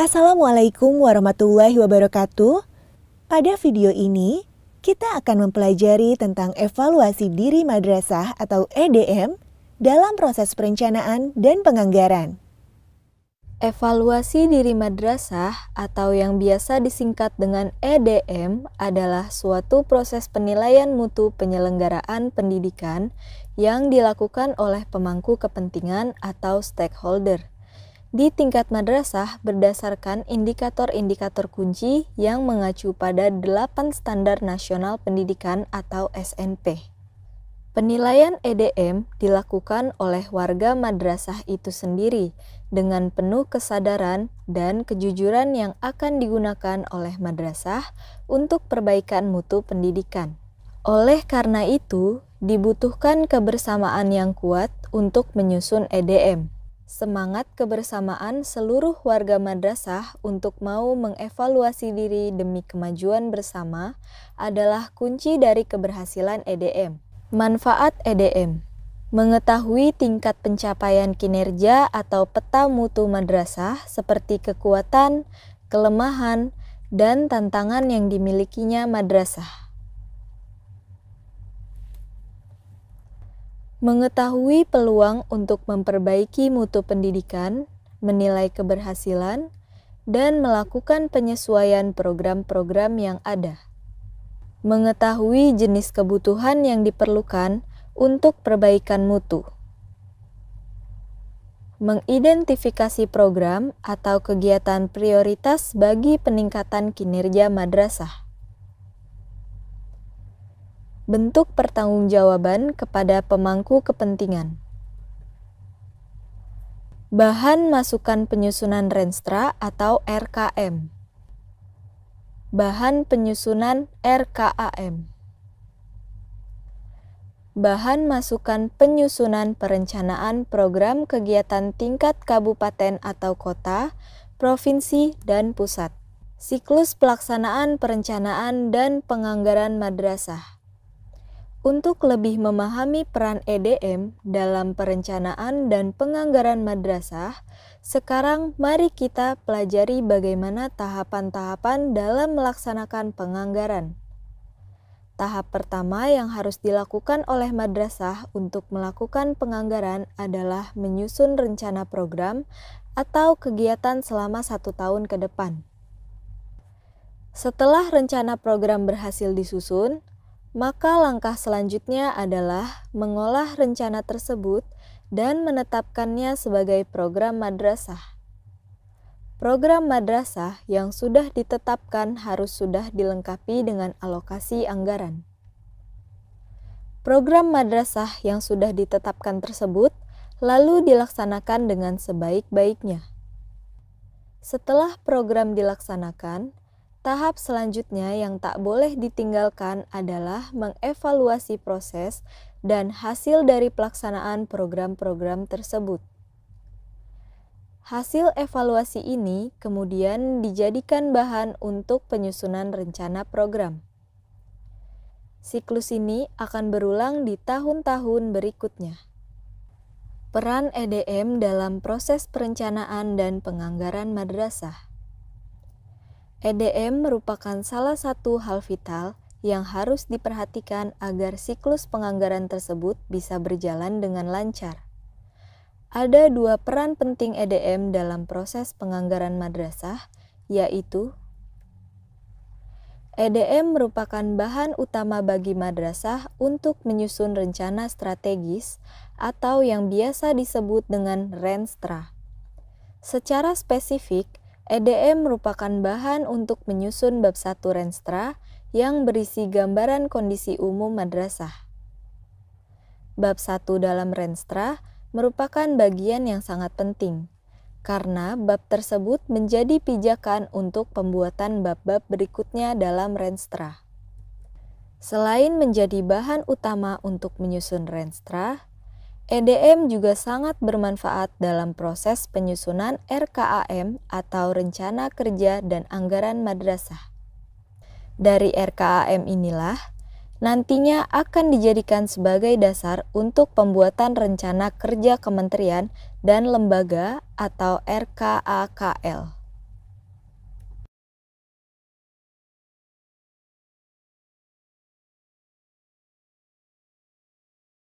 Assalamualaikum warahmatullahi wabarakatuh. Pada video ini, kita akan mempelajari tentang evaluasi diri madrasah atau EDM dalam proses perencanaan dan penganggaran. Evaluasi diri madrasah atau yang biasa disingkat dengan EDM adalah suatu proses penilaian mutu penyelenggaraan pendidikan yang dilakukan oleh pemangku kepentingan atau stakeholder di tingkat madrasah berdasarkan indikator-indikator kunci yang mengacu pada 8 Standar Nasional Pendidikan atau SNP. Penilaian EDM dilakukan oleh warga madrasah itu sendiri dengan penuh kesadaran dan kejujuran yang akan digunakan oleh madrasah untuk perbaikan mutu pendidikan. Oleh karena itu, dibutuhkan kebersamaan yang kuat untuk menyusun EDM. Semangat kebersamaan seluruh warga madrasah untuk mau mengevaluasi diri demi kemajuan bersama adalah kunci dari keberhasilan EDM. Manfaat EDM: mengetahui tingkat pencapaian kinerja atau peta mutu madrasah seperti kekuatan, kelemahan, dan tantangan yang dimilikinya madrasah. Mengetahui peluang untuk memperbaiki mutu pendidikan, menilai keberhasilan, dan melakukan penyesuaian program-program yang ada. Mengetahui jenis kebutuhan yang diperlukan untuk perbaikan mutu. Mengidentifikasi program atau kegiatan prioritas bagi peningkatan kinerja madrasah. Bentuk pertanggungjawaban kepada pemangku kepentingan. Bahan masukan penyusunan Renstra atau RKM. Bahan penyusunan RKAM. Bahan masukan penyusunan perencanaan program kegiatan tingkat kabupaten atau kota, provinsi, dan pusat. Siklus pelaksanaan perencanaan dan penganggaran madrasah. Untuk lebih memahami peran EDM dalam perencanaan dan penganggaran madrasah, sekarang mari kita pelajari bagaimana tahapan-tahapan dalam melaksanakan penganggaran. Tahap pertama yang harus dilakukan oleh madrasah untuk melakukan penganggaran adalah menyusun rencana program atau kegiatan selama 1 tahun ke depan. Setelah rencana program berhasil disusun, maka langkah selanjutnya adalah mengolah rencana tersebut dan menetapkannya sebagai program madrasah. Program madrasah yang sudah ditetapkan harus sudah dilengkapi dengan alokasi anggaran. Program madrasah yang sudah ditetapkan tersebut lalu dilaksanakan dengan sebaik-baiknya. Setelah program dilaksanakan, tahap selanjutnya yang tak boleh ditinggalkan adalah mengevaluasi proses dan hasil dari pelaksanaan program-program tersebut. Hasil evaluasi ini kemudian dijadikan bahan untuk penyusunan rencana program. Siklus ini akan berulang di tahun-tahun berikutnya. Peran EDM dalam proses perencanaan dan penganggaran madrasah. EDM merupakan salah satu hal vital yang harus diperhatikan agar siklus penganggaran tersebut bisa berjalan dengan lancar. Ada 2 peran penting EDM dalam proses penganggaran madrasah, yaitu EDM merupakan bahan utama bagi madrasah untuk menyusun rencana strategis atau yang biasa disebut dengan Renstra. Secara spesifik, EDM merupakan bahan untuk menyusun bab 1 Renstra yang berisi gambaran kondisi umum madrasah. Bab 1 dalam Renstra merupakan bagian yang sangat penting, karena bab tersebut menjadi pijakan untuk pembuatan bab-bab berikutnya dalam Renstra. Selain menjadi bahan utama untuk menyusun Renstra, EDM juga sangat bermanfaat dalam proses penyusunan RKAM atau Rencana Kerja dan Anggaran Madrasah. Dari RKAM inilah nantinya akan dijadikan sebagai dasar untuk pembuatan rencana kerja kementerian dan lembaga atau RKAKL.